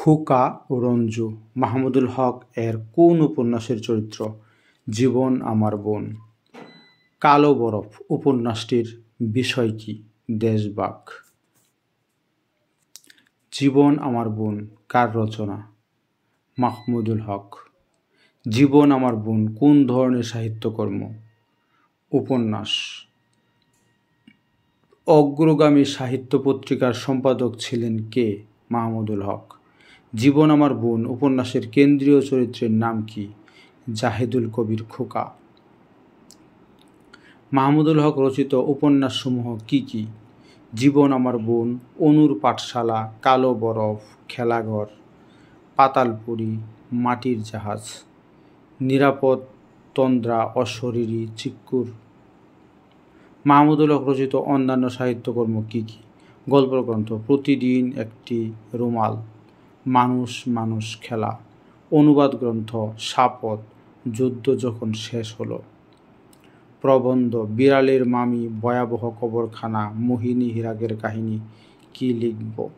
খোকা ও রঞ্জু মাহমুদুল হক এর কোন উপন্যাসের চরিত্র? জীবন আমার বোন। কালো বরফ উপন্যাসটির বিষয় কি? দেশভাগ। জীবন আমার বোন কার রচনা? মাহমুদুল হক। জীবন আমার বোন কোন ধরনের সাহিত্যকর্ম? উপন্যাস। অগ্রগামী সাহিত্য পত্রিকার সম্পাদক ছিলেন কে? মাহমুদুল হক। জীবন আমার বোন উপন্যাসের কেন্দ্রীয় চরিত্রের নাম কি? জাহিদুল কবির খোকা। মাহমুদুল হক রচিত উপন্যাসসমূহ কি কি? জীবন আমার বোন, অনুর পাঠশালা, কালো বরফ, খেলাঘর, পাতালপুরী, মাটির জাহাজ, নিরাপদ তন্দ্রা, অশরীরী, চিক্কুর। মাহমুদুল হক রচিত অন্যান্য সাহিত্যকর্ম কি কি? গল্পগ্রন্থ প্রতিদিন একটি রুমাল, মানুষ মানুষ খেলা, অনুবাদ গ্রন্থ শাপথ, যুদ্ধ যখন শেষ হলো, প্রবন্ধ বিড়ালের মামি, ভয়াবহ কবরখানা, মোহিনী হিরাগের কাহিনী। কি লিখব?